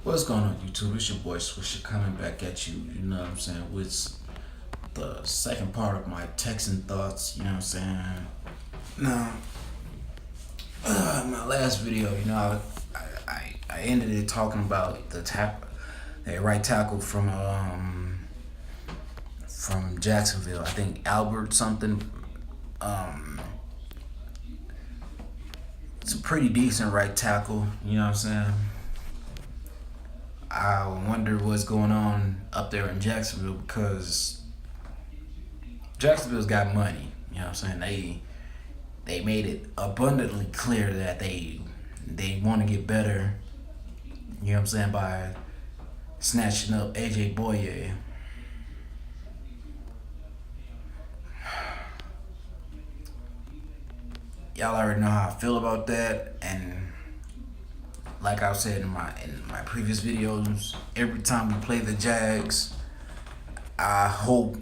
What's going on, YouTube? It's your boy Swisher coming back at you, you know what I'm saying, with the second part of my Texan thoughts, you know what I'm saying. Now, my last video, I ended it talking about that right tackle from Jacksonville. I think Albert something. It's a pretty decent right tackle, you know what I'm saying. I wonder what's going on up there in Jacksonville because Jacksonville's got money. You know what I'm saying? They made it abundantly clear that they want to get better. You know what I'm saying, by snatching up AJ Boye. Y'all already know how I feel about that, and like I said in my previous videos, every time we play the Jags, I hope,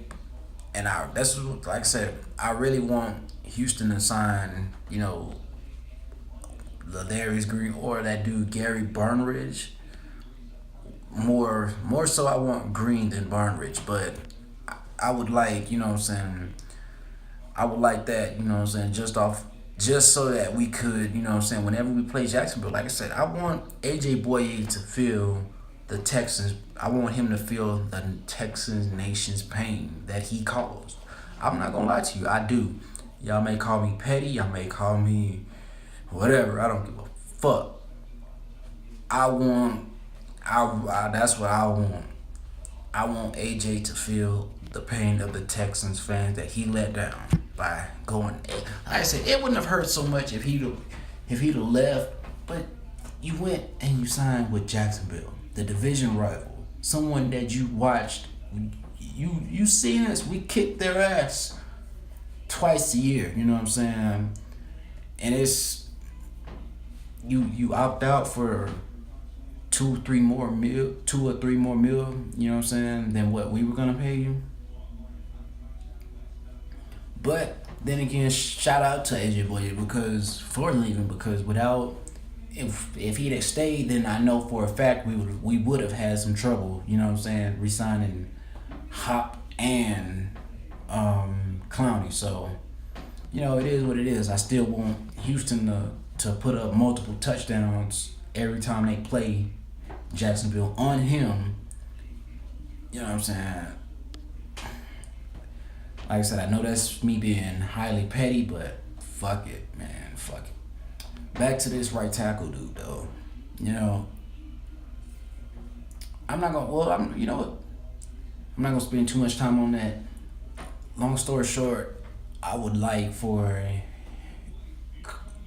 and that's what, like I said, I really want Houston to sign, Ladarius Green or that dude Gary Barnidge. More so, I want Green than Barnidge, but I would like, I would like that, just so that we could, whenever we play Jacksonville, like I said, I want AJ Boye to feel the Texans. I want him to feel the Texans nation's pain that he caused. I'm not gonna lie to you, I do. Y'all may call me petty, y'all may call me whatever. I don't give a fuck. That's what I want. I want AJ to feel the pain of the Texans fans that he let down by going. Like I said, it wouldn't have hurt so much if he'd have left, but you went and you signed with Jacksonville, the division rival, someone that you watched. You seen us. We kicked their ass twice a year. You know what I'm saying? And it's you opt out for 2 or 3 more mil. You know what I'm saying? Than what we were gonna pay you. But then again, shout out to AJ Boye for leaving, because if he'd have stayed, then I know for a fact we would have had some trouble, you know what I'm saying, re-signing Hop and Clowney. So, it is what it is. I still want Houston to put up multiple touchdowns every time they play Jacksonville on him. You know what I'm saying? Like I said, I know that's me being highly petty, but fuck it, man. Fuck it. Back to this right tackle dude, though. I'm not gonna. You know what? I'm not gonna spend too much time on that. Long story short, I would like for.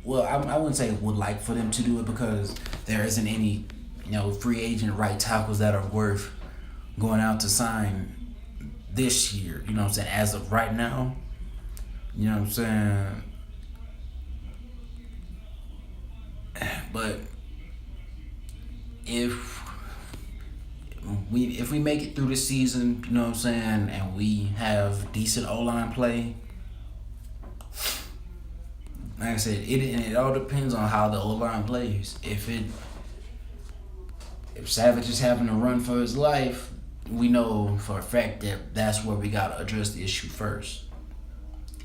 Well, I wouldn't say would like for them to do it, because there isn't any, free agent right tackles that are worth going out to sign this year, you know what I'm saying, as of right now. You know what I'm saying? But if we make it through the season, you know what I'm saying, and we have decent O-line play, like I said, it all depends on how the O-line plays. If Savage is having to run for his life, we know for a fact that that's where we gotta address the issue first.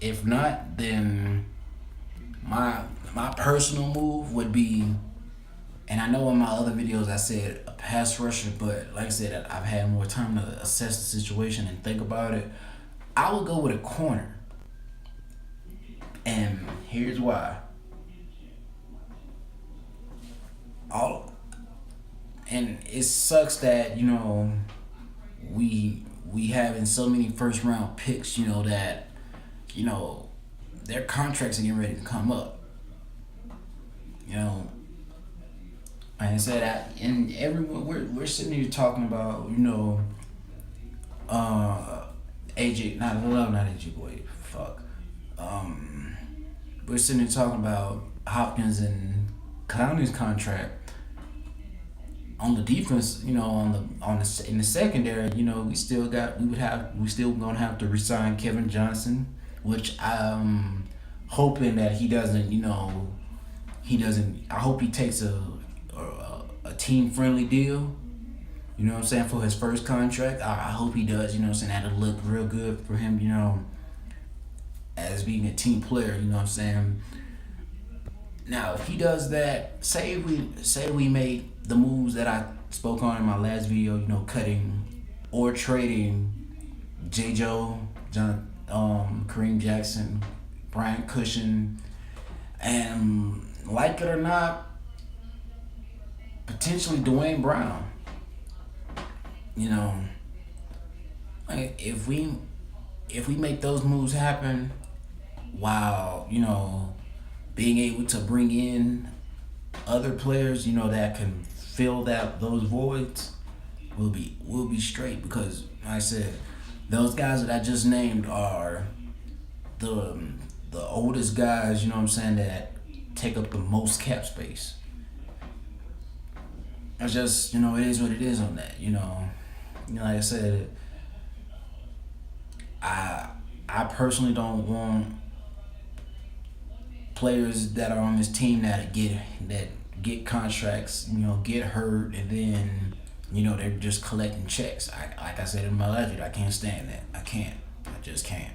If not, then my personal move would be, and I know in my other videos I said a pass rusher, but like I said, I've had more time to assess the situation and think about it. I would go with a corner, and here's why. And it sucks that we having so many first round picks, that their contracts are getting ready to come up. Like I said, and everyone we're sitting here talking about, AJ, not AJ Boye, fuck. We're sitting here talking about Hopkins and Clowney's contract. On the defense, in the secondary, we still gonna have to resign Kevin Johnson, which I'm hoping that he doesn't. I hope he takes a team friendly deal You know what I'm saying? For his first contract, I hope he does. You know what I'm saying? That'll look real good for him. You know, as being a team player. You know what I'm saying? Now, if he does that, say we made the moves that I spoke on in my last video. You know, cutting or trading J. Joe, Kareem Jackson, Brian Cushion, and like it or not, potentially Dwayne Brown. You know, like if we make those moves happen, while being able to bring in other players, that can fill those voids, we'll be straight because like I said, those guys that I just named are the the oldest guys, you know what I'm saying, that take up the most cap space. It's just, it is what it is on that, like I said, I I personally don't want players that are on this team that get contracts, get hurt, and then they're just collecting checks. Like I said in my last video, I can't stand that. I can't. I just can't.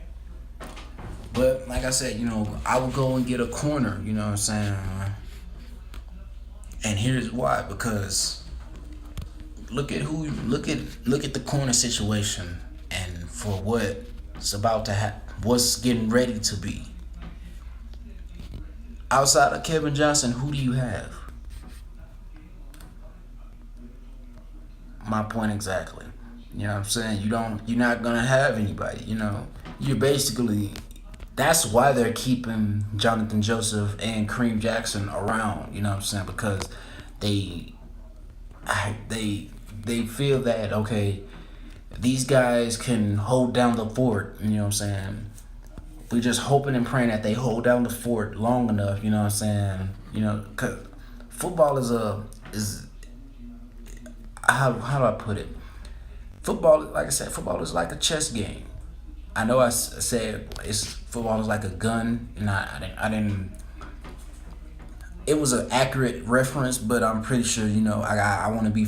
But like I said, I would go and get a corner. You know what I'm saying? And here's why: because look at the corner situation, and for what's about to happen, what's getting ready to be. Outside of Kevin Johnson, who do you have? My point exactly. You know what I'm saying? You're not gonna have anybody. You're basically. That's why they're keeping Jonathan Joseph and Kareem Jackson around. You know what I'm saying? Because they they feel that, okay, these guys can hold down the fort. You know what I'm saying? We're just hoping and praying that they hold down the fort long enough. You know what I'm saying? Cause football is how do I put it? Football, like I said, football is like a chess game. I know said football is like a gun, and I didn't. It was an accurate reference, but I'm pretty sure I want to be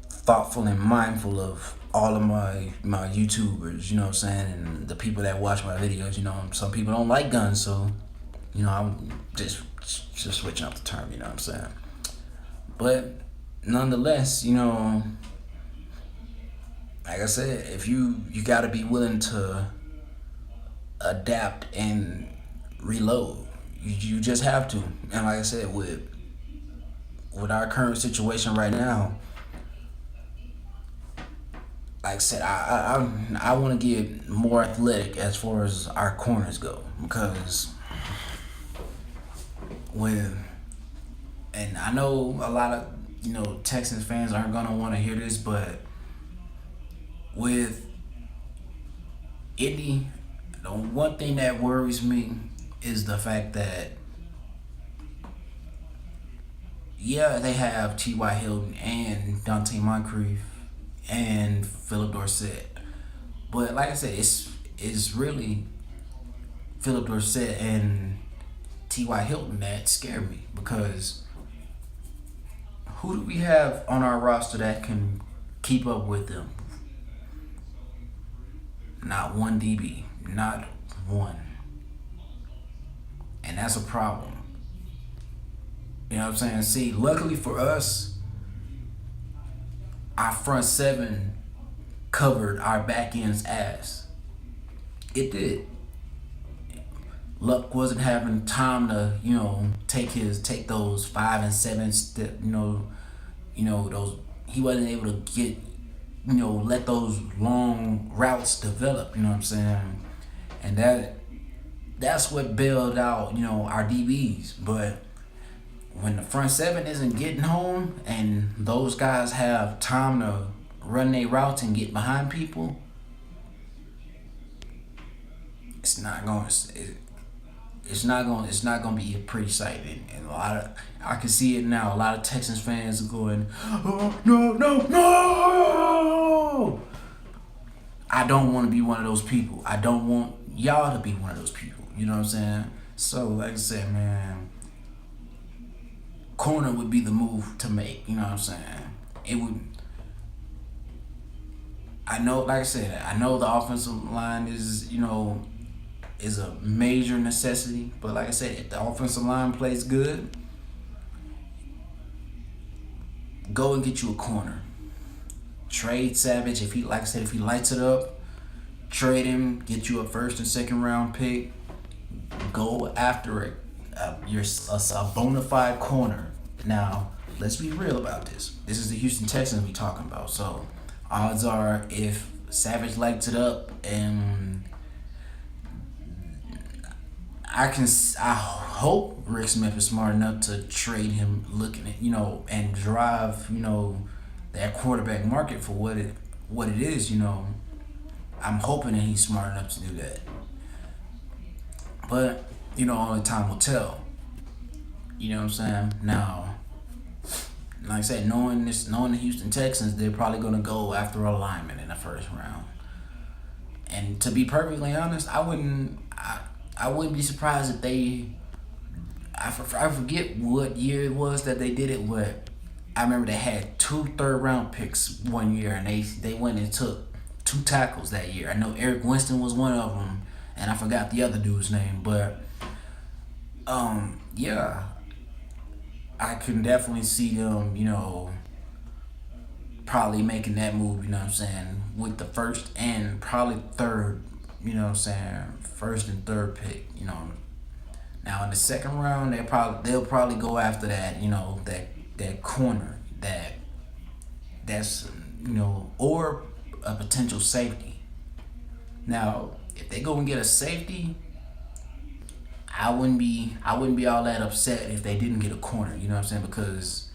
thoughtful and mindful of all of my YouTubers. You know what I'm saying, and the people that watch my videos. Some people don't like guns, so I'm just switching up the term. You know what I'm saying, but nonetheless, like I said, if you got to be willing to adapt and reload. You just have to. And like I said, with our current situation right now, like I said, I want to get more athletic as far as our corners go, because and I know a lot of Texans fans aren't gonna want to hear this, but with Indy, the one thing that worries me is the fact that, yeah, they have T.Y. Hilton and Dante Moncrief and Philip Dorsett. But like I said, it's really Philip Dorsett and T.Y. Hilton that scare me, because who do we have on our roster that can keep up with them? Not one DB. Not one. And that's a problem. You know what I'm saying? See, luckily for us, our front seven covered our back end's ass. It did. Luck wasn't having time to, take those 5 and 7 step, those, he wasn't able to get, let those long routes develop, you know what I'm saying? And that's what bailed out, our DBs. But when the front seven isn't getting home and those guys have time to run their routes and get behind people, it's not going to be a pretty sight. And I can see it now. A lot of Texans fans are going, "Oh, no, no, no!" I don't want to be one of those people. I don't want y'all to be one of those people. You know what I'm saying? So, like I said, man, corner would be the move to make. You know what I'm saying? it would. I know, like I said, I know the offensive line is a major necessity. But like I said, if the offensive line plays good, go and get you a corner. Trade Savage if he, like I said, if he lights it up. Trade him, get you a first and second round pick. Go after it. A bona fide corner. Now, let's be real about this. This is the Houston Texans we talking about. So, odds are if Savage lights it up, and I hope Rick Smith is smart enough to trade him, looking at and drive that quarterback market for what it is. I'm hoping that he's smart enough to do that. But, only time will tell. You know what I'm saying? Now, like I said, knowing the Houston Texans, they're probably going to go after a lineman in the first round. And to be perfectly honest, I wouldn't be surprised if they... I forget what year it was that they did it with. I remember they had 2 third-round picks one year, and they went and took 2 tackles that year. I know Eric Winston was one of them, and I forgot the other dude's name. But, yeah, I can definitely see them, probably making that move, you know what I'm saying, with the first and probably third, first and third pick, Now in the second round, they'll probably go after that, that corner that's or a potential safety. Now, if they go and get a safety, I wouldn't be all that upset if they didn't get a corner. You know what I'm saying? Because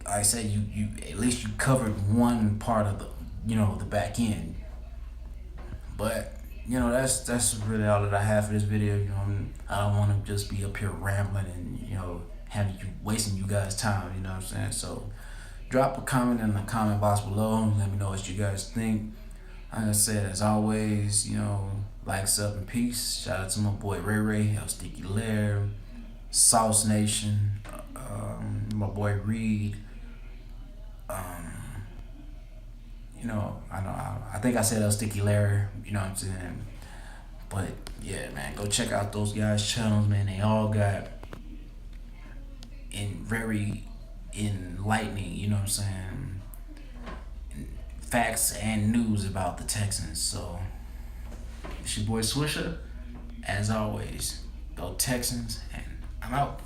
like I said, you at least you covered one part of the back end. But that's really all that I have for this video. I don't want to just be up here rambling and having you wasting you guys' time. You know what I'm saying? So drop a comment in the comment box below. Let me know what you guys think. Like I said, as always, like, sub, and peace. Shout out to my boy Ray Ray, El Sticky Lair, Sauce Nation, my boy Reed. I think I said El Sticky Lair. You know what I'm saying? But yeah, man, go check out those guys' channels, man. They all got very enlightening, you know what I'm saying, facts and news about the Texans. So it's your boy Swisher. As always, go Texans, and I'm out.